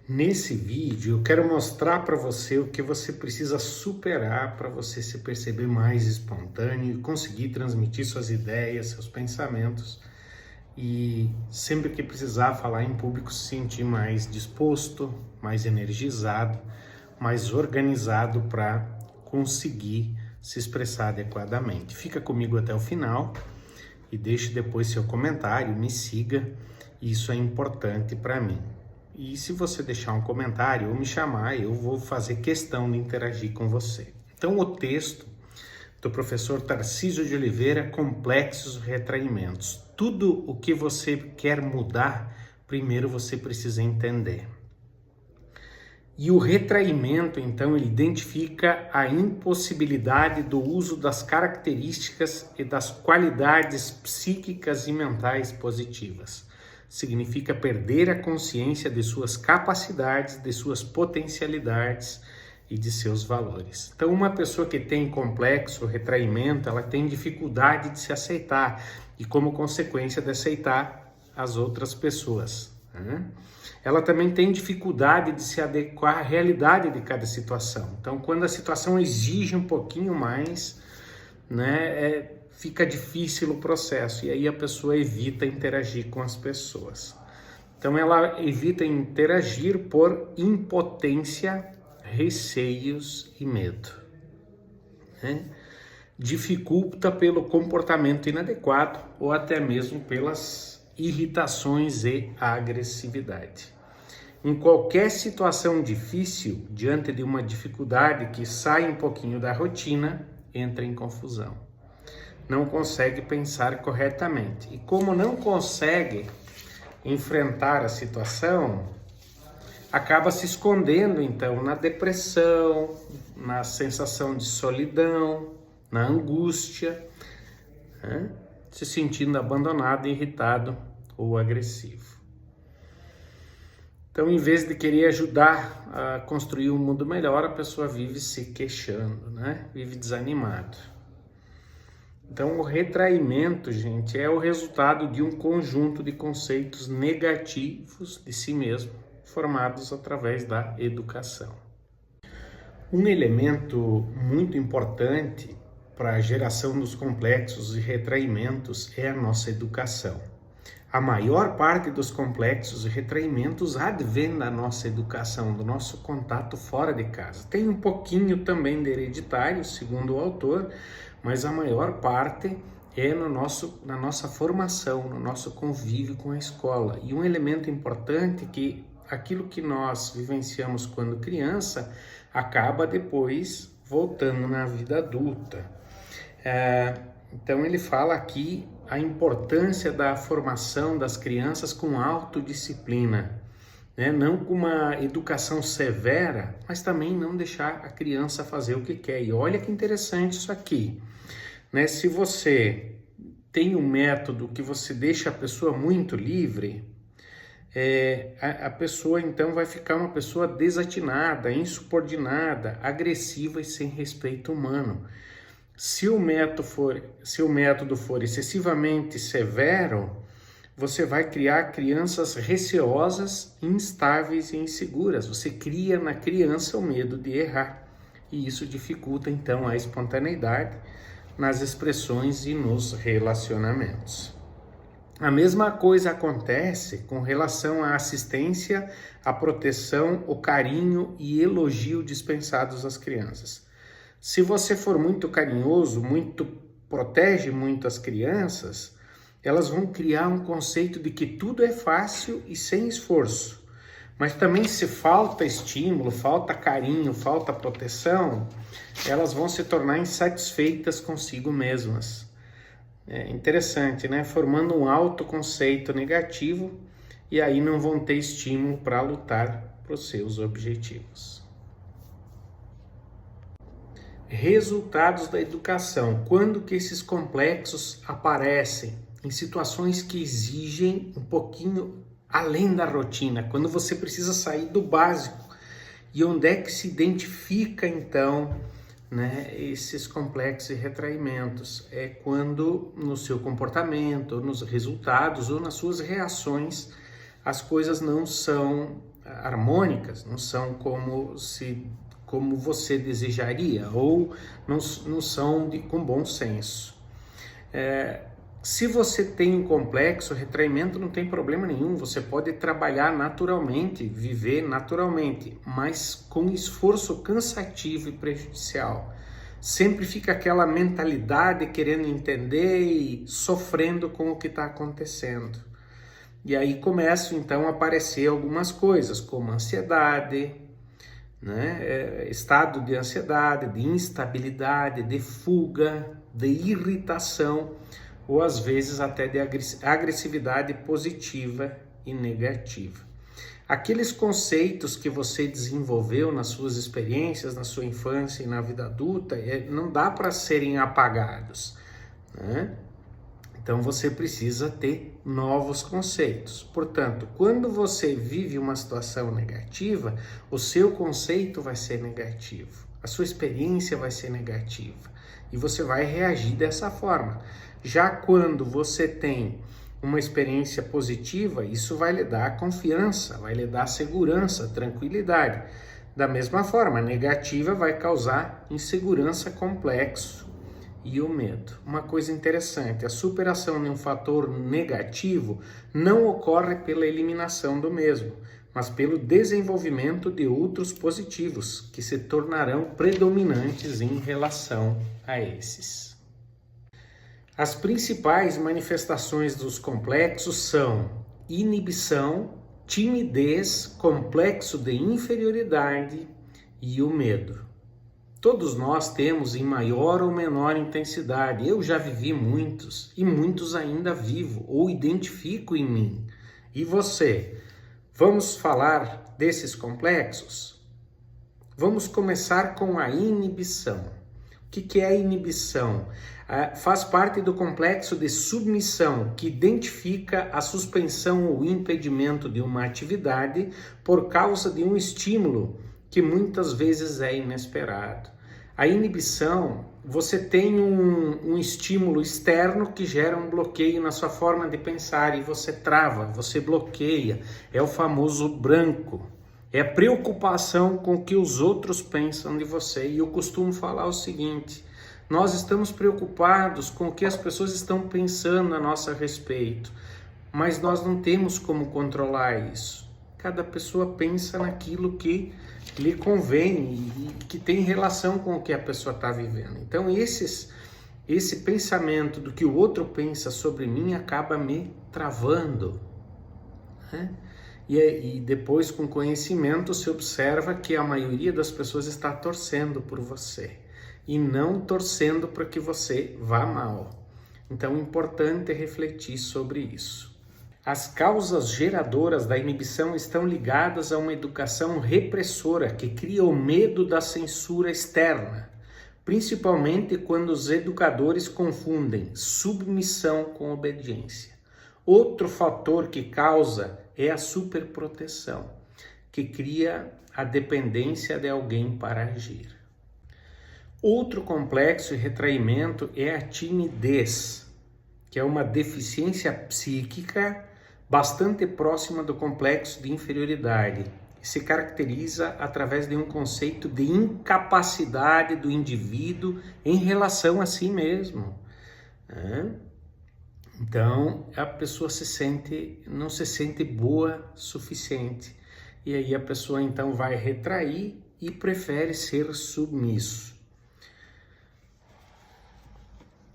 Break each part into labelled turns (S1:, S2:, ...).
S1: Nesse vídeo eu quero mostrar para você o que você precisa superar para você se perceber mais espontâneo e conseguir transmitir suas ideias, seus pensamentos e sempre que precisar falar em público se sentir mais disposto, mais energizado, mais organizado para conseguir se expressar adequadamente. Fica comigo até o final e deixe depois seu comentário, me siga, isso é importante para mim. E se você deixar um comentário ou me chamar, eu vou fazer questão de interagir com você. Então, o texto do professor Tarcísio de Oliveira, Complexos Retraimentos. Tudo o que você quer mudar, primeiro você precisa entender. E o retraimento, então, ele identifica a impossibilidade do uso das características e das qualidades psíquicas e mentais positivas. Significa perder a consciência de suas capacidades, de suas potencialidades e de seus valores. Então, uma pessoa que tem complexo, retraimento, ela tem dificuldade de se aceitar e, como consequência de aceitar as outras pessoas, né? Ela também tem dificuldade de se adequar à realidade de cada situação. Então, quando a situação exige um pouquinho mais, né, fica difícil o processo e aí a pessoa evita interagir com as pessoas. Então ela evita interagir por impotência, receios e medo, né? Dificulta pelo comportamento inadequado ou até mesmo pelas irritações e agressividade. Em qualquer situação difícil, diante de uma dificuldade que sai um pouquinho da rotina, entra em confusão. Não consegue pensar corretamente. E como não consegue enfrentar a situação, acaba se escondendo então na depressão, na sensação de solidão, na angústia, né? Se sentindo abandonado, irritado ou agressivo. Então, em vez de querer ajudar a construir um mundo melhor, a pessoa vive se queixando, né? Vive desanimado. Então, o retraimento, gente, é o resultado de um conjunto de conceitos negativos de si mesmo, formados através da educação. Um elemento muito importante para a geração dos complexos e retraimentos é a nossa educação. A maior parte dos complexos e retraimentos advém da nossa educação, do nosso contato fora de casa. Tem um pouquinho também de hereditário, segundo o autor, mas a maior parte é na nossa formação, no nosso convívio com a escola. E um elemento importante é que aquilo que nós vivenciamos quando criança acaba depois voltando na vida adulta. Então ele fala aqui a importância da formação das crianças com autodisciplina, né? Não com uma educação severa, mas também não deixar a criança fazer o que quer. E olha que interessante isso aqui, né? Se você tem um método que você deixa a pessoa muito livre, a pessoa então vai ficar uma pessoa desatinada, insubordinada, agressiva e sem respeito humano. Se o método for excessivamente severo, você vai criar crianças receosas, instáveis e inseguras. Você cria na criança o medo de errar. E isso dificulta, então, a espontaneidade nas expressões e nos relacionamentos. A mesma coisa acontece com relação à assistência, à proteção, o carinho e elogio dispensados às crianças. Se você for muito carinhoso, protege muito as crianças, elas vão criar um conceito de que tudo é fácil e sem esforço. Mas também se falta estímulo, falta carinho, falta proteção, elas vão se tornar insatisfeitas consigo mesmas. É interessante, né? Formando um autoconceito negativo e aí não vão ter estímulo para lutar para os seus objetivos. Resultados da educação. Quando que esses complexos aparecem? Em situações que exigem um pouquinho além da rotina, quando você precisa sair do básico. E onde é que se identifica então, né, esses complexos e retraimentos? É quando no seu comportamento, nos resultados ou nas suas reações as coisas não são harmônicas, não são como você desejaria, ou não são com bom senso. Se você tem um complexo, retraimento não tem problema nenhum, você pode trabalhar naturalmente, viver naturalmente, mas com esforço cansativo e prejudicial. Sempre fica aquela mentalidade querendo entender e sofrendo com o que está acontecendo. E aí começam então a aparecer algumas coisas, como ansiedade, né? Estado de ansiedade, de instabilidade, de fuga, de irritação, ou às vezes até de agressividade positiva e negativa. Aqueles conceitos que você desenvolveu nas suas experiências, na sua infância e na vida adulta, não dá para serem apagados, né? Então você precisa ter novos conceitos. Portanto, quando você vive uma situação negativa, o seu conceito vai ser negativo, a sua experiência vai ser negativa e você vai reagir dessa forma. Já quando você tem uma experiência positiva, isso vai lhe dar confiança, vai lhe dar segurança, tranquilidade. Da mesma forma, a negativa vai causar insegurança, complexo e o medo. Uma coisa interessante, a superação de um fator negativo não ocorre pela eliminação do mesmo, mas pelo desenvolvimento de outros positivos, que se tornarão predominantes em relação a esses. As principais manifestações dos complexos são inibição, timidez, complexo de inferioridade e o medo. Todos nós temos em maior ou menor intensidade. Eu já vivi muitos e muitos ainda vivo ou identifico em mim. E você? Vamos falar desses complexos? Vamos começar com a inibição. O que é a inibição? Faz parte do complexo de submissão, que identifica a suspensão ou impedimento de uma atividade por causa de um estímulo que muitas vezes é inesperado. A inibição, você tem um estímulo externo que gera um bloqueio na sua forma de pensar e você trava, você bloqueia. É o famoso branco. É a preocupação com o que os outros pensam de você. E eu costumo falar o seguinte: nós estamos preocupados com o que as pessoas estão pensando a nosso respeito, mas nós não temos como controlar isso. Cada pessoa pensa naquilo que lhe convém e que tem relação com o que a pessoa está vivendo. Então esse pensamento do que o outro pensa sobre mim acaba me travando, né? E depois, com conhecimento, se observa que a maioria das pessoas está torcendo por você e não torcendo para que você vá mal. Então é importante refletir sobre isso. As causas geradoras da inibição estão ligadas a uma educação repressora que cria o medo da censura externa, principalmente quando os educadores confundem submissão com obediência. Outro fator que causa é a superproteção, que cria a dependência de alguém para agir. Outro complexo e retraimento é a timidez, que é uma deficiência psíquica bastante próxima do complexo de inferioridade, que se caracteriza através de um conceito de incapacidade do indivíduo em relação a si mesmo, né? Então, a pessoa não se sente boa o suficiente. E aí a pessoa então vai retrair e prefere ser submisso.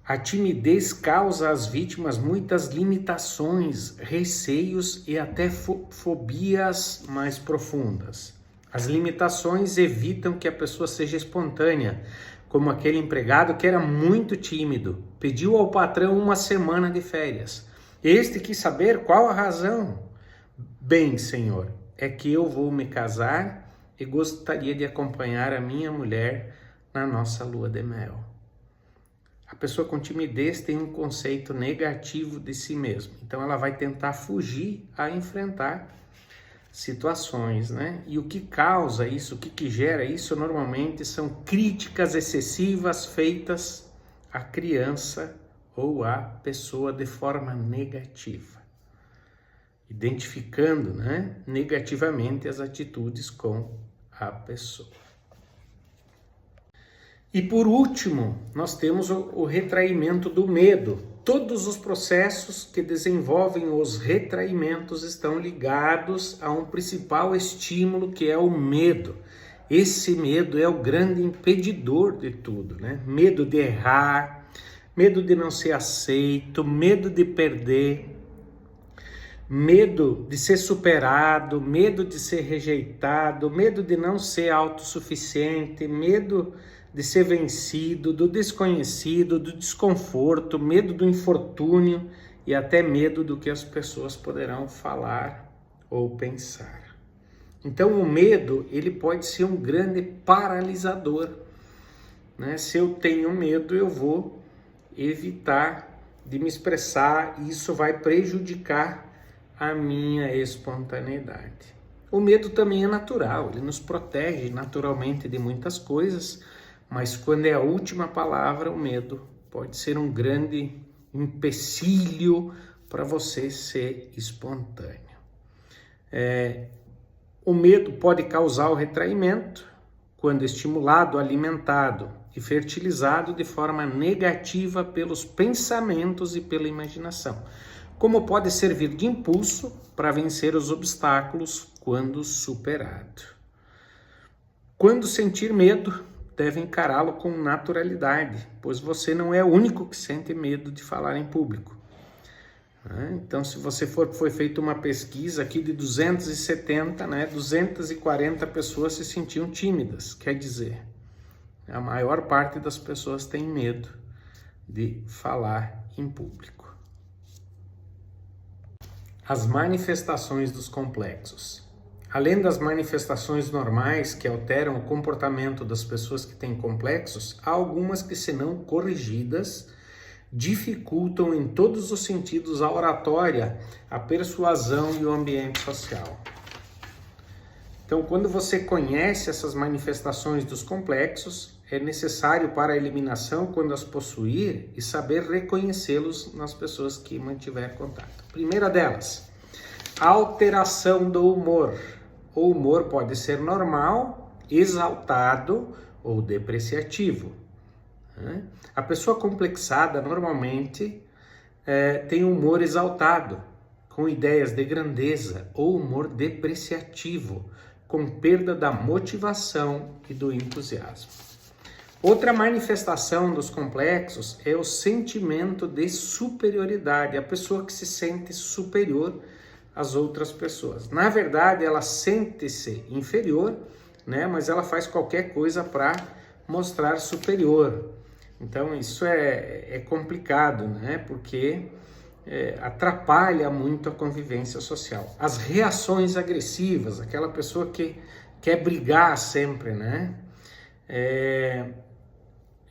S1: A timidez causa às vítimas muitas limitações, receios e até fobias mais profundas. As limitações evitam que a pessoa seja espontânea, como aquele empregado que era muito tímido, pediu ao patrão uma semana de férias. Este quis saber qual a razão. Bem, senhor, é que eu vou me casar e gostaria de acompanhar a minha mulher na nossa lua de mel. A pessoa com timidez tem um conceito negativo de si mesma, então ela vai tentar fugir a enfrentar situações, né? E o que causa isso, o que gera isso, normalmente são críticas excessivas feitas à criança ou à pessoa de forma negativa. identificando, né, negativamente as atitudes com a pessoa. E por último, nós temos o retraimento do medo. Todos os processos que desenvolvem os retraimentos estão ligados a um principal estímulo, que é o medo. Esse medo é o grande impedidor de tudo, né? Medo de errar, medo de não ser aceito, medo de perder, medo de ser superado, medo de ser rejeitado, medo de não ser autossuficiente, medo de ser vencido, do desconhecido, do desconforto, medo do infortúnio e até medo do que as pessoas poderão falar ou pensar. Então o medo, ele pode ser um grande paralisador, né? Se eu tenho medo, eu vou evitar de me expressar e isso vai prejudicar a minha espontaneidade. O medo também é natural, ele nos protege naturalmente de muitas coisas, mas quando é a última palavra, o medo pode ser um grande empecilho para você ser espontâneo. O medo pode causar o retraimento quando estimulado, alimentado e fertilizado de forma negativa pelos pensamentos e pela imaginação, como pode servir de impulso para vencer os obstáculos quando superado. Quando sentir medo, deve encará-lo com naturalidade, pois você não é o único que sente medo de falar em público. Então, se você foi feita uma pesquisa aqui de 270, 240 pessoas se sentiam tímidas. Quer dizer, a maior parte das pessoas tem medo de falar em público. As manifestações dos complexos. Além das manifestações normais que alteram o comportamento das pessoas que têm complexos, há algumas que, se não corrigidas, dificultam em todos os sentidos a oratória, a persuasão e o ambiente social. Então, quando você conhece essas manifestações dos complexos, é necessário para a eliminação, quando as possuir, e saber reconhecê-los nas pessoas que mantiver contato. Primeira delas, alteração do humor. O humor pode ser normal, exaltado ou depreciativo. A pessoa complexada normalmente tem humor exaltado, com ideias de grandeza, ou humor depreciativo, com perda da motivação e do entusiasmo. Outra manifestação dos complexos é o sentimento de superioridade, a pessoa que se sente superior às outras pessoas. Na verdade, ela sente-se inferior, mas ela faz qualquer coisa para mostrar superior. Então isso é complicado, porque atrapalha muito a convivência social. As reações agressivas, aquela pessoa que quer brigar sempre,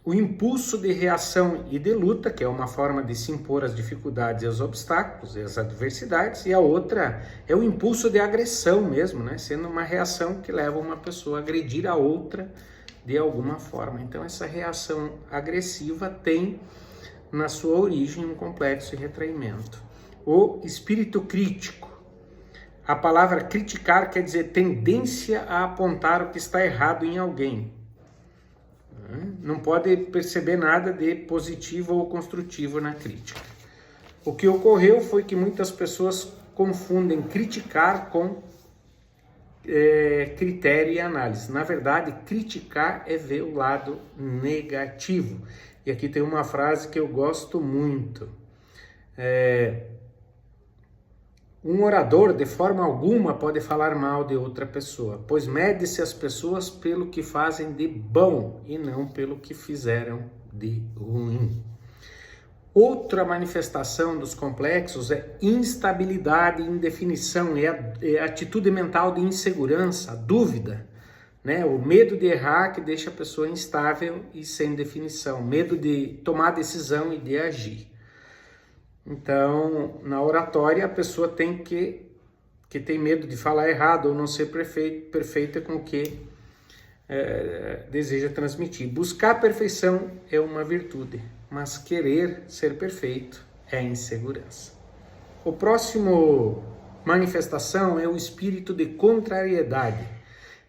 S1: o impulso de reação e de luta, que é uma forma de se impor às dificuldades e aos obstáculos e às adversidades, e a outra é o impulso de agressão mesmo, sendo uma reação que leva uma pessoa a agredir a outra de alguma forma. Então essa reação agressiva tem na sua origem um complexo de retraimento. O espírito crítico. A palavra criticar quer dizer tendência a apontar o que está errado em alguém. Não pode perceber nada de positivo ou construtivo na crítica. O que ocorreu foi que muitas pessoas confundem criticar com critério e análise. Na verdade, criticar é ver o lado negativo. E aqui tem uma frase que eu gosto muito. Um orador, de forma alguma, pode falar mal de outra pessoa, pois mede-se as pessoas pelo que fazem de bom e não pelo que fizeram de ruim. Outra manifestação dos complexos é instabilidade e indefinição, é a atitude mental de insegurança, a dúvida, o medo de errar que deixa a pessoa instável e sem definição, medo de tomar decisão e de agir. Então, na oratória, a pessoa tem que tem medo de falar errado ou não ser perfeita com o que deseja transmitir. Buscar a perfeição é uma virtude, mas querer ser perfeito é insegurança. O próximo Manifestação é o espírito de contrariedade.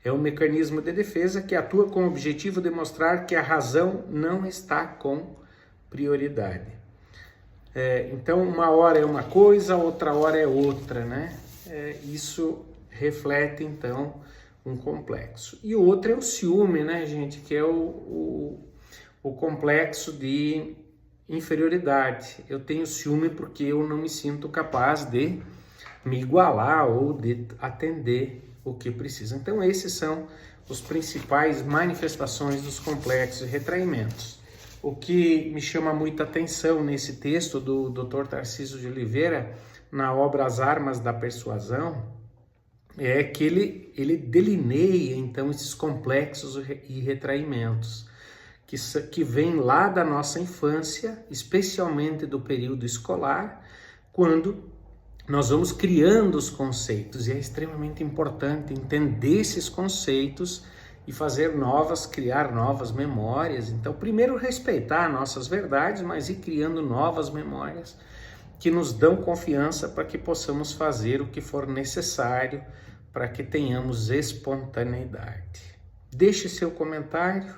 S1: É um mecanismo de defesa que atua com o objetivo de mostrar que a razão não está com prioridade. Então, uma hora é uma coisa, outra hora é outra, né? Isso reflete, então, um complexo. E o outro é o ciúme, né, gente? Que é o complexo de inferioridade. Eu tenho ciúme porque eu não me sinto capaz de me igualar ou de atender o que precisa. Então, esses são os principais manifestações dos complexos e retraimentos. O que me chama muita atenção nesse texto do Dr. Tarcísio de Oliveira, na obra As Armas da Persuasão, é que ele delineia, então, esses complexos e retraimentos, que vêm lá da nossa infância, especialmente do período escolar, quando nós vamos criando os conceitos, e é extremamente importante entender esses conceitos e criar novas memórias. Então, primeiro respeitar nossas verdades, mas ir criando novas memórias que nos dão confiança para que possamos fazer o que for necessário para que tenhamos espontaneidade. Deixe seu comentário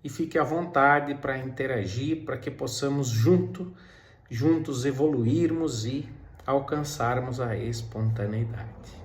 S1: e fique à vontade para interagir, para que possamos juntos evoluirmos e alcançarmos a espontaneidade.